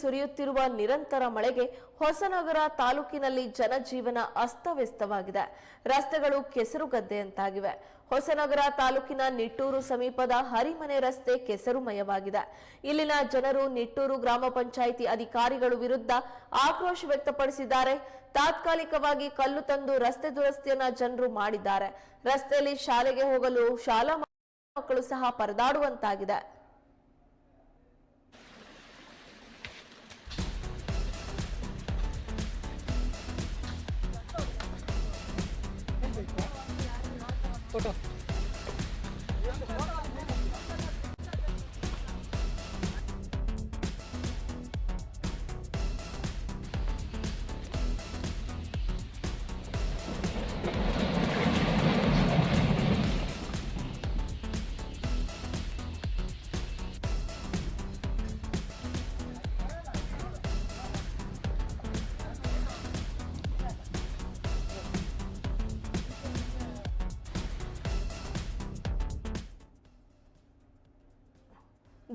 ಸುರಿಯುತ್ತಿರುವ ನಿರಂತರ ಮಳೆಗೆ ಹೊಸನಗರ ತಾಲೂಕಿನಲ್ಲಿ ಜನಜೀವನ ಅಸ್ತವ್ಯಸ್ತವಾಗಿದೆ. ರಸ್ತೆಗಳು ಕೆಸರುಗದ್ದೆಯಂತಾಗಿವೆ. ಹೊಸನಗರ ತಾಲೂಕಿನ ನಿಟ್ಟೂರು ಸಮೀಪದ ಹರಿಮನೆ ರಸ್ತೆ ಕೆಸರುಮಯವಾಗಿದೆ. ಇಲ್ಲಿನ ಜನರು ನಿಟ್ಟೂರು ಗ್ರಾಮ ಪಂಚಾಯಿತಿ ಅಧಿಕಾರಿಗಳು ವಿರುದ್ಧ ಆಕ್ರೋಶ ವ್ಯಕ್ತಪಡಿಸಿದ್ದಾರೆ. ತಾತ್ಕಾಲಿಕವಾಗಿ ಕಲ್ಲು ತಂದು ರಸ್ತೆ ದುರಸ್ತಿಯನ್ನ ಜನರು ಮಾಡಿದ್ದಾರೆ. ರಸ್ತೆಯಲ್ಲಿ ಶಾಲೆಗೆ ಹೋಗಲು ಶಾಲಾ ಮಕ್ಕಳು ಸಹ ಪರದಾಡುವಂತಾಗಿದೆ. फोटो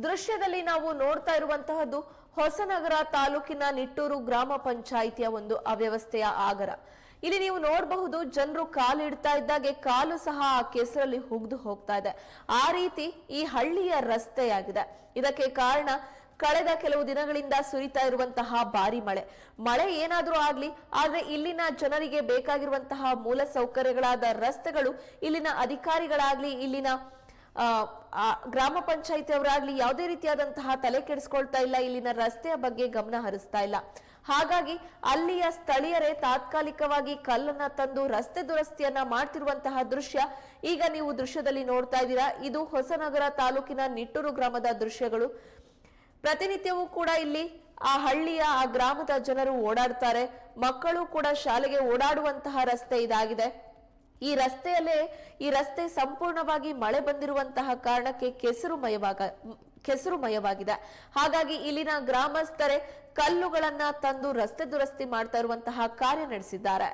ದೃಶ್ಯದಲ್ಲಿ ನಾವು ನೋಡ್ತಾ ಇರುವಂತಹದ್ದು ಹೊಸನಗರ ತಾಲೂಕಿನ ನಿಟ್ಟೂರು ಗ್ರಾಮ ಪಂಚಾಯಿತಿಯ ಒಂದು ಅವ್ಯವಸ್ಥೆಯ ಆಗರ. ಇಲ್ಲಿ ನೀವು ನೋಡಬಹುದು, ಜನರು ಕಾಲಿಡ್ತಾ ಇದ್ದಾಗೆ ಕಾಲು ಸಹ ಆ ಕೆಸರಲ್ಲಿ ಹುಗ್ದು ಹೋಗ್ತಾ ಇದೆ. ಆ ರೀತಿ ಈ ಹಳ್ಳಿಯ ರಸ್ತೆಯಾಗಿದೆ. ಇದಕ್ಕೆ ಕಾರಣ ಕಳೆದ ಕೆಲವು ದಿನಗಳಿಂದ ಸುರಿತಾ ಇರುವಂತಹ ಭಾರಿ ಮಳೆ ಏನಾದ್ರೂ ಆಗ್ಲಿ, ಆದ್ರೆ ಇಲ್ಲಿನ ಜನರಿಗೆ ಬೇಕಾಗಿರುವಂತಹ ಮೂಲ ಸೌಕರ್ಯಗಳಾದ ರಸ್ತೆಗಳು ಇಲ್ಲಿನ ಅಧಿಕಾರಿಗಳಾಗ್ಲಿ, ಇಲ್ಲಿನ ಗ್ರಾಮ ಪಂಚಾಯಿತಿ ಅವರಾಗ್ಲಿ ಯಾವುದೇ ರೀತಿಯಾದಂತಹ ತಲೆ ಕೆಡಿಸ್ಕೊಳ್ತಾ ಇಲ್ಲ. ಇಲ್ಲಿನ ರಸ್ತೆಯ ಬಗ್ಗೆ ಗಮನ ಹರಿಸ್ತಾ ಇಲ್ಲ. ಹಾಗಾಗಿ ಅಲ್ಲಿಯ ಸ್ಥಳೀಯರೇ ತಾತ್ಕಾಲಿಕವಾಗಿ ಕಲ್ಲನ್ನ ತಂದು ರಸ್ತೆ ದುರಸ್ತಿಯನ್ನ ಮಾಡ್ತಿರುವಂತಹ ದೃಶ್ಯ ಈಗ ನೀವು ದೃಶ್ಯದಲ್ಲಿ ನೋಡ್ತಾ ಇದ್ದೀರಾ. ಇದು ಹೊಸನಗರ ತಾಲೂಕಿನ ನಿಟ್ಟೂರು ಗ್ರಾಮದ ದೃಶ್ಯಗಳು. ಪ್ರತಿನಿತ್ಯವೂ ಕೂಡ ಇಲ್ಲಿ ಆ ಹಳ್ಳಿಯ ಆ ಗ್ರಾಮದ ಜನರು ಓಡಾಡ್ತಾರೆ. ಮಕ್ಕಳು ಕೂಡ ಶಾಲೆಗೆ ಓಡಾಡುವಂತಹ ರಸ್ತೆ ಇದಾಗಿದೆ. ಈ ರಸ್ತೆ ಸಂಪೂರ್ಣವಾಗಿ ಮಳೆ ಬಂದಿರುವಂತಹ ಕಾರಣಕ್ಕೆ ಕೆಸರುಮಯವಾಗಿದೆ. ಹಾಗಾಗಿ ಇಲ್ಲಿನ ಗ್ರಾಮಸ್ಥರೇ ಕಲ್ಲುಗಳನ್ನ ತಂದು ರಸ್ತೆ ದುರಸ್ತಿ ಮಾಡ್ತಾ ಇರುವಂತಹ ಕಾರ್ಯ ನಡೆಸಿದ್ದಾರೆ.